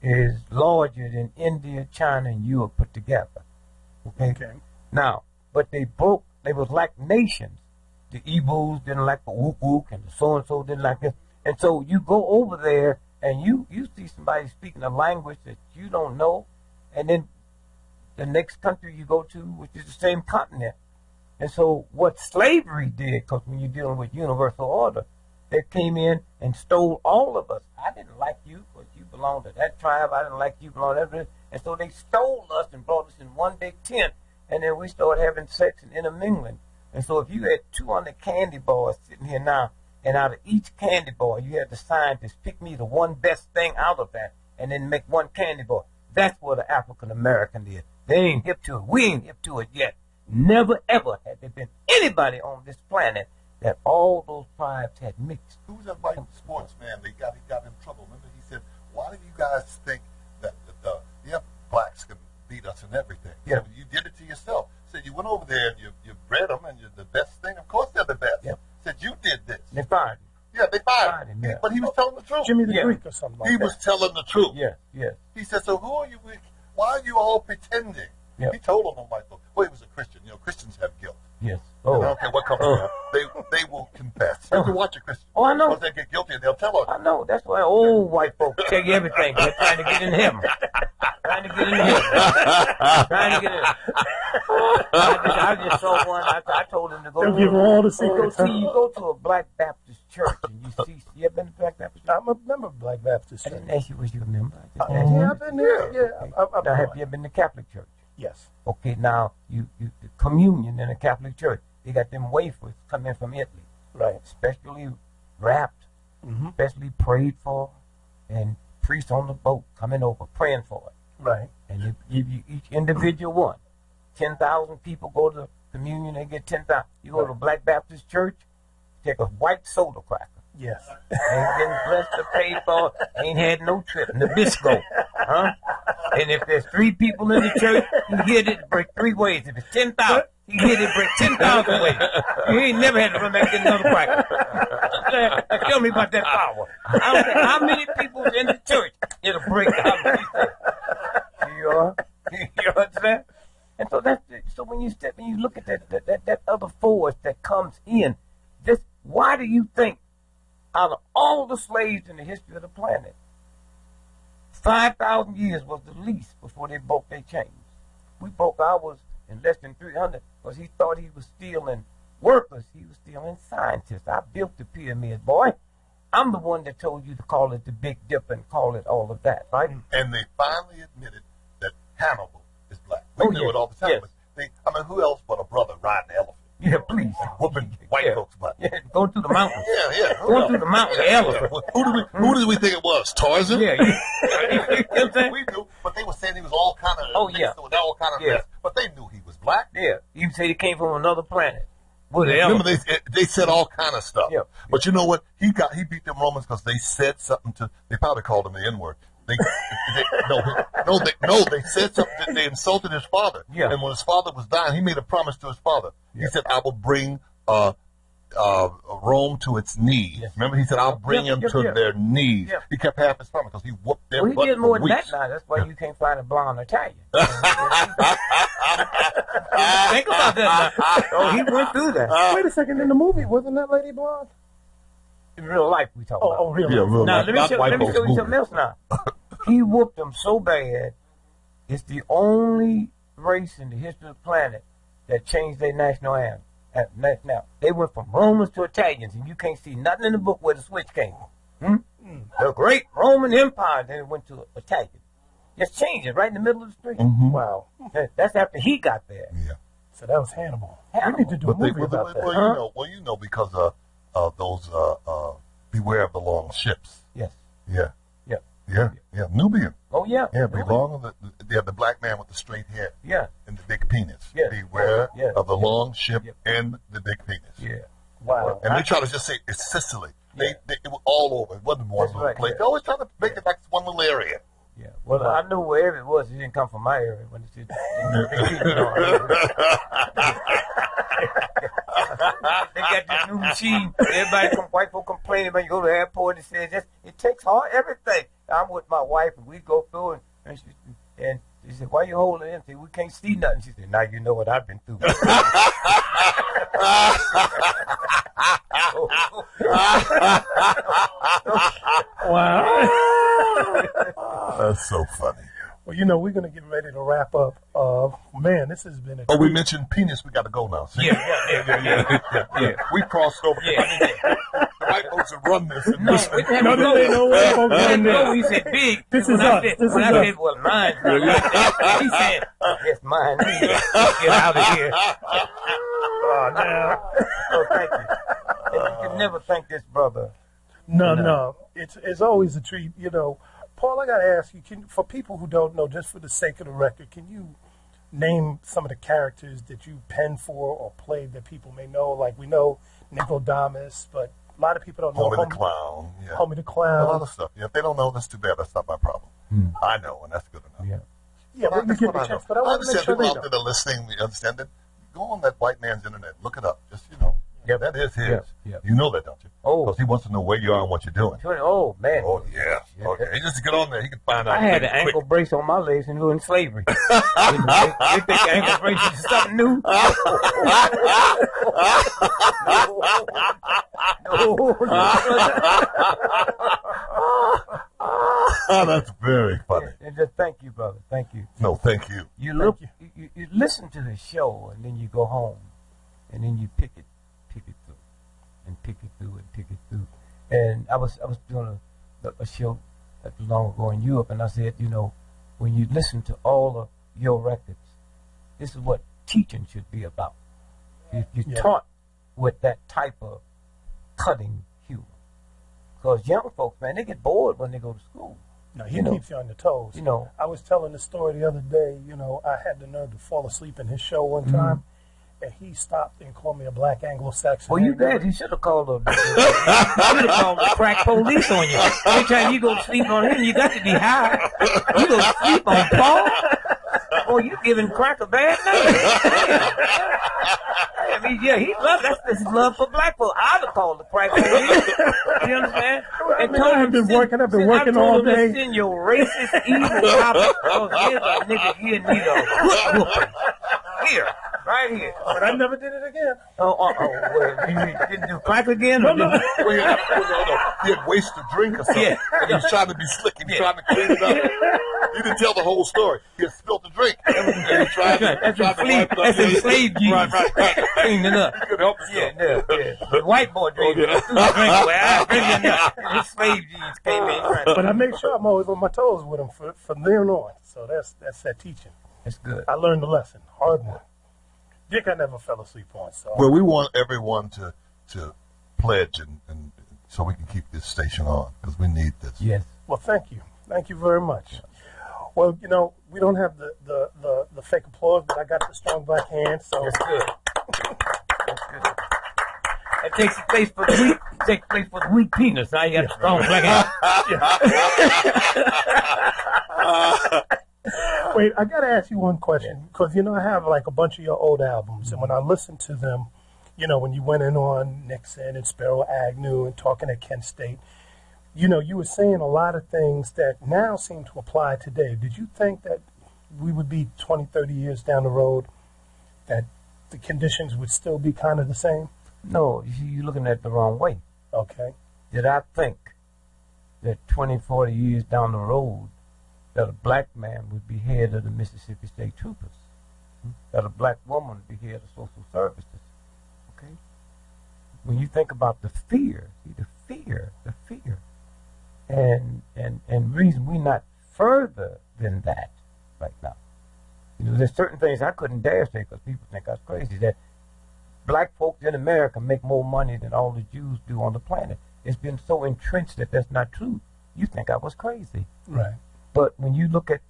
is larger than India, China, and Europe put together. Okay. Now, but they was like nations. The Igbos didn't like the Wook, and the so-and-so didn't like this. And so you go over there, and you see somebody speaking a language that you don't know, and then the next country you go to, which is the same continent. And so what slavery did, because when you're dealing with universal order, they came in and stole all of us. I didn't like you because you belong to that tribe. I didn't like you belong to that. And so they stole us and brought us in one big tent, and then we started having sex and intermingling. And so if you had 200 candy bars sitting here now, and out of each candy bar, you had the scientists pick me the one best thing out of that, and then make one candy bar. That's what an African American is. They ain't hip to it. We ain't hip to it yet. Never ever had there been anybody on this planet that all those tribes had mixed. Who was that white sportsman? He got in trouble. Remember, he said, "Why do you guys think that blacks can beat us and everything? Yeah. So you did it to yourself." Said you went over there and you bred them and you're the best thing. Of course they're the best. Yeah. Said you did this. They fired him. Yeah, they fired Fired him. him, yeah. But he was telling the truth. Jimmy the Yeah. Greek or something like He that. was telling the truth. Yeah, yeah. He said, "So who are you? Why are you all pretending?" Yeah. He told them, white folks. Well, he was a Christian. Christians have guilt. Yes. I Oh, don't care what comes from they will confess. You can watch a Christian. Oh, I know. Once they get guilty, they'll tell us. I know. That's why old white folks tell you everything. They're trying to get in heaven. Trying to get in heaven. Trying to get in. I just saw one. I told him to go. They'll give all the secrets. You go to a Black Baptist church and you ever been to Black Baptist church? I'm a member of Black Baptist I Church. didn't ask you was you a member. I just asked you. Yeah, I've been there. Yeah, I've Now, have been. you ever been to Catholic church? Yes. Okay, now you the communion in a Catholic church, they got them wafers coming from Italy, Right. specially wrapped, specially prayed for, and priests on the boat coming over praying for it. Right. And they give you each individual one. 10,000 people go to communion, they get 10,000. You go to a Black Baptist church, take a white soda cracker. Yes. Ain't been blessed to pay for, ain't had no trip. Nabisco. Huh? And if there's 3 people in the church, you hit it break 3 ways. If it's 10,000, you hit it break 10,000 ways. You ain't never had to run back and get another cracker. Tell me about that power. I don't care how many people in the church, it'll break how many you understand? And so that's it. So when you look at that other force that comes in, why do you think out of all the slaves in the history of the planet, 5,000 years was the least before they broke their chains? We broke ours in less than 300 because he thought he was stealing workers. He was stealing scientists. I built the pyramid, boy. I'm the one that told you to call it the Big Dip and call it all of that, right? And they finally admitted that Hannibal is black. We knew it all the time. Yes. But who else but a brother riding an elephant? Yeah, please. And whooping white folks' butt. Yeah, going through the mountains. Yeah. Going through the mountain, the elephant. Who did we think it was? Tarzan? Yeah. You know what I'm saying? We knew, but they were saying he was all kind of Oh, yeah. with all kind of mess. But they knew he was black. Yeah. You say he came from another planet. With the Remember, elephant. they said all kind of stuff. Yeah. But you know what? He beat them Romans because they said something they probably called him the N-word. They said something that they insulted his father. Yeah. And when his father was dying, he made a promise to his father. He said, I will bring Rome to its knees. Yes. Remember, he said, I'll bring them to their knees. Yeah. He kept half his promise because he whooped their Well, he butt did more for than weeks. that now. That's why you can't find a blonde Italian. Think about that now. Oh, he went through that. Wait a second. In the movie, wasn't that lady blonde? In real life, we talk about. Oh, really? Yeah, real Now, life, let me not show white you folks movie. something else now. He whooped them so bad, it's the only race in the history of the planet that changed their national anthem. Now, they went from Romans to Italians, and you can't see nothing in the book where the switch came from. The great Roman Empire, then it went to Italian. Just changed it right in the middle of the street. Wow. That's after he got there. Yeah. So that was Hannibal. Hannibal. We need to do a movie Well, about that. you know, because those beware of the long ships. Yes. Yeah. Yeah. Yeah. Nubian. Oh, yeah. Yeah, the black man with the straight hair Yeah. and the big penis. Yeah. Beware Yeah. of the long ship Yeah. and the big penis. Yeah. Wow. And they try to just say it's Sicily. It was all over. It wasn't one That's little right, place. yeah. They always try to make it like it's one little area. Yeah. Well, I knew wherever it was. It didn't come from my area. When it's they got this new machine. Everybody, white folk complaining about you go to the airport and says it takes hard everything. I'm with my wife and we go through and she said, "Why you holding it empty? We can't see nothing." She said, "Now you know what I've been through." Wow. That's so funny. Well, you know, we're going to get ready to wrap up. Man, this has been a Oh, we mentioned penis. We got to go now. See? Yeah. We crossed over. Yeah. The white folks have run this. And No, this what the hell No, is no, no, white folks run this. No, he said big. This When is I us. said- This when is I us. said, well, mine's not like that. He said, yes, mine is. Get out of here. Oh, now. Oh, thank you. And you can never thank this brother. No. It's always a treat. You know, Paul, I got to ask you, for people who don't know, just for the sake of the record, can you name some of the characters that you penned for or played that people may know? Like, we know Nicodemus, but a lot of people don't know Homie the Clown. Yeah. Homie the A Clown. lot of stuff. Yeah, if they don't know, that's too bad. That's not my problem. I know, and that's good enough. Yeah. Yeah, But we that's get what the I know. chance, but I I want to make understand sure people they out know. there that are listening. We understand that. Go on that white man's internet. Look it up. Just, you know. Yep. That is his. Yep. Yep. You know that, don't you? Oh. Because he wants to know where you are and what you're doing. Oh, man. Oh, yeah. Okay. He just get on there. He can find out. I had an quick. ankle brace on my legs and we were in slavery. You think ankle brace is something new? Oh, that's very funny. And just thank you, brother. Thank you. No, thank you. You look, you listen to the show, and then you go home, and then you pick it through, and pick it through, and pick it through. And I was doing a show that was long ago in Europe, and I said, you know, when you listen to all of your records, this is what teaching should be about. If you're taught with that type of cutting humor. Because young folks, man, they get bored when they go to school. No, he keeps you on your toes. You know, I was telling the story the other day, you know, I had the nerve to fall asleep in his show one time, and he stopped and called me a black Anglo-Saxon. Well, you bad. He should have called the crack police on you. Every time you go to sleep on him, you got to be high. You go to sleep on Paul? Oh, you giving crack a bad name. I mean, yeah, he loved that's his love for black folks. I'd have called the crack police. You understand? And I've been working all day. Send your racist, evil cop. Oh, here's a nigga here need a good whooping. Here, right here. But I never did it again. Well, you didn't do crack again? Or no. He had wasted a drink or something. Yeah. And he was trying to be slick. He was trying to clean it up. He didn't tell the whole story. He had spilled the drink. And he tried to That's some slave jeans. Right. Clean it up. He could help himself. Yeah. The white boy drink. I drink enough. His slave jeans came in. But I make sure I'm always on my toes with him from then on. So that's that teaching. That's good. I learned the lesson. Hard one. Dick I never fell asleep on. So. Well, we want everyone to pledge and so we can keep this station on because we need this. Yes. Well, thank you. Thank you very much. Well, you know, we don't have the fake applause, but I got the strong black hand, so that's good. That's good. It takes place for the weak. Takes place for the weak penis. Now you got the strong black hand. Wait, I got to ask you one question because you know I have like a bunch of your old albums, and when I listen to them, you know, when you went in on Nixon and Sparrow Agnew and talking at Kent State, you know, you were saying a lot of things that now seem to apply today. Did you think that we would be 20, 30 years down the road, that the conditions would still be kind of the same? No, you're looking at it the wrong way. Okay. Did I think that 20, 40 years down the road that a black man would be head of the Mississippi State Troopers? That a black woman would be head of social services? Okay? When you think about the fear, the fear. And reason we're not further than that right now. You know, there's certain things I couldn't dare say because people think I was crazy, that black folks in America make more money than all the Jews do on the planet. It's been so entrenched that that's not true. You think I was crazy. Right. But when you look at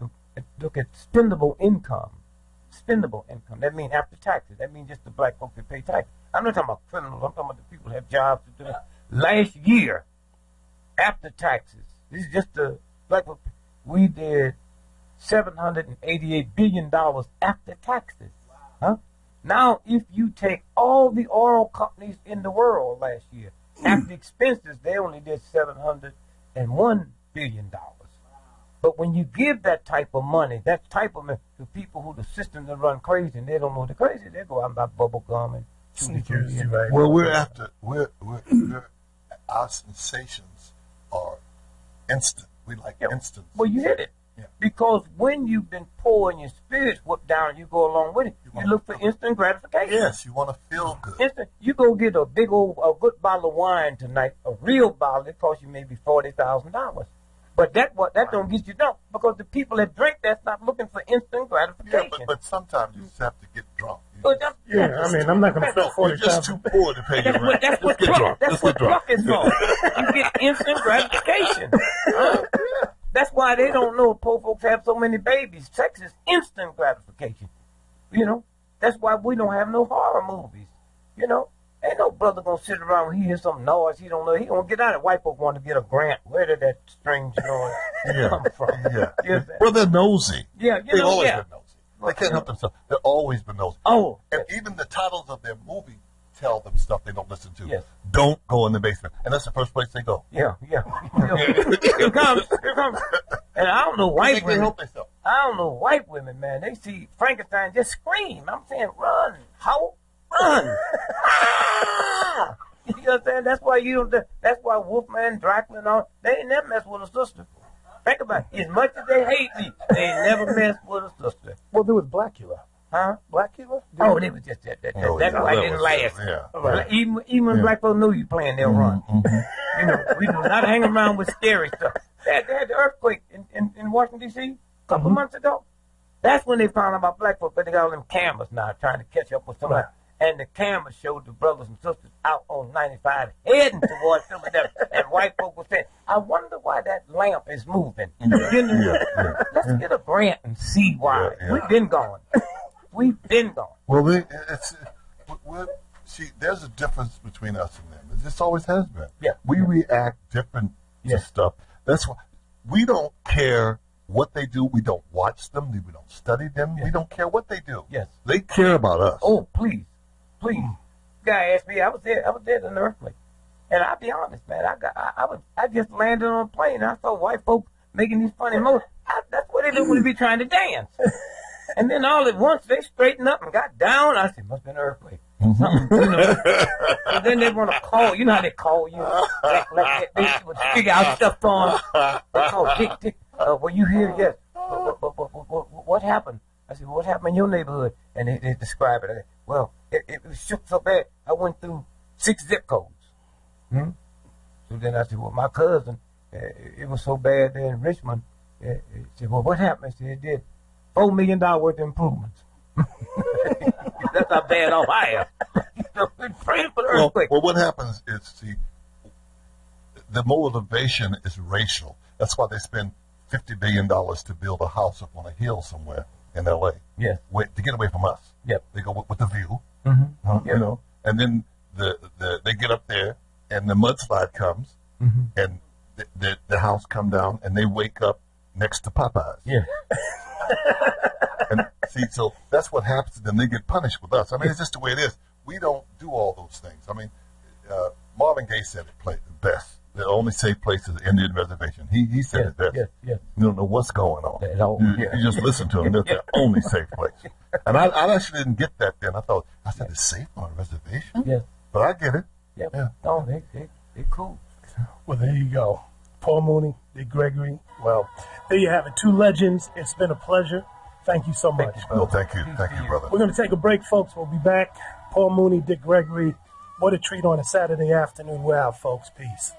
spendable income, that means after taxes. That means just the black folks that pay taxes. I'm not talking about criminals. I'm talking about the people who have jobs. Last year, after taxes, this is just the black folks, we did $788 billion after taxes. Huh? Now, if you take all the oil companies in the world last year, after expenses, they only did $701 billion. But when you give that type of money, to people who the system that run crazy and they don't know they're crazy, they go out and buy bubble gum and sneakers. Well, our sensations are instant. We like instant. Well, you hit it. Yeah. Because when you've been poor and your spirits whooped down, you go along with it. You look for instant gratification. Yes, you want to feel good. Instant. You go get a good bottle of wine tonight, a real bottle. It costs you maybe $40,000. But that don't get you drunk because the people that drink that's not looking for instant gratification. Yeah, but sometimes you just have to get drunk. I'm not going to spend $40,000. You're just too poor to pay your rent. That's what drunk is for. You get instant gratification. That's why they don't know poor folks have so many babies. Sex is instant gratification. You know, that's why we don't have no horror movies. You know, ain't no brother gonna sit around and he hears some noise he don't know. He gonna get out of it. White folks want to get a grant. Where did that strange noise come from? Yeah. Well, they're nosy. Yeah, they've always been nosy. They can't help themselves. They've always been nosy. Oh, and even the titles of their movie tell them stuff they don't listen to. Yes. Don't go in the basement, and that's the first place they go. Yeah. Here comes. And I don't know white women. I don't know white women, man. They see Frankenstein just scream. I'm saying, run, hoe, run. You know what I'm saying? That's why Wolfman, Dracula, and all, they ain't never mess with a sister. Think about it. As much as they hate me, they ain't never mess with a sister. Well, there was Blackula. Huh? Black killer? Oh, they was just that. That's why it didn't last. Yeah. Right. Even when black folks knew you playing, they'll run. You know, we do not hang around with scary stuff. They had the earthquake in Washington, D.C. a couple months ago. That's when they found out about black folks, but they got all them cameras now trying to catch up with somebody. Right. And the cameras showed the brothers and sisters out on 95 heading towards Philadelphia. And white folk were saying, I wonder why that lamp is moving. Let's get a grant and see why. We've been gone. We've been gone. Well, see, there's a difference between us and them. It just always has been. Yeah. We react different to stuff. That's why we don't care what they do. We don't watch them. We don't study them. We don't care what they do. Yes. They care about us. Oh, please. Guy asked me, I was there in an earthquake. And I'll be honest, man, I just landed on a plane and I saw white folk making these funny motions. That's what they do when they be trying to dance. And then all at once they straightened up and got down. I said, must have been an earthquake. Something, you know. And then they want to call. You know how they call you? Like they would figure out stuff on. They call Dick. Were you here? Yes. What happened? I said, what happened in your neighborhood? And they describe it. I said, well, it was shook so bad, I went through 6 zip codes. So then I said, well, my cousin, it was so bad there in Richmond. He said, well, what happened? I said, it did $4 million worth of improvements. That's how bad off I am. Praying for the earthquake. Well, what happens is, the motivation is racial. That's why they spend $50 billion to build a house up on a hill somewhere in L.A. Yes. To get away from us. Yep. They go with the view, Yep. you know, and then they get up there and the mudslide comes and the house come down and they wake up next to Popeyes. Yeah. And see, so that's what happens to them. They get punished with us. I mean, it's just the way it is. We don't do all those things. I mean, Marvin Gaye said it best. The only safe place is the Indian reservation. He said it best. Yes. You don't know what's going on. You just listen to him. That's the only safe place. And I actually didn't get that then. I said, it's safe on a reservation? Yes. But I get it. Yep. Yeah. No, they cool. Well, there you go. Paul Mooney, Dick Gregory. Well, there you have it. 2 legends. It's been a pleasure. Thank you so much. No, thank you. Thank you, brother. We're going to take a break, folks. We'll be back. Paul Mooney, Dick Gregory. What a treat on a Saturday afternoon. We're out, folks. Peace.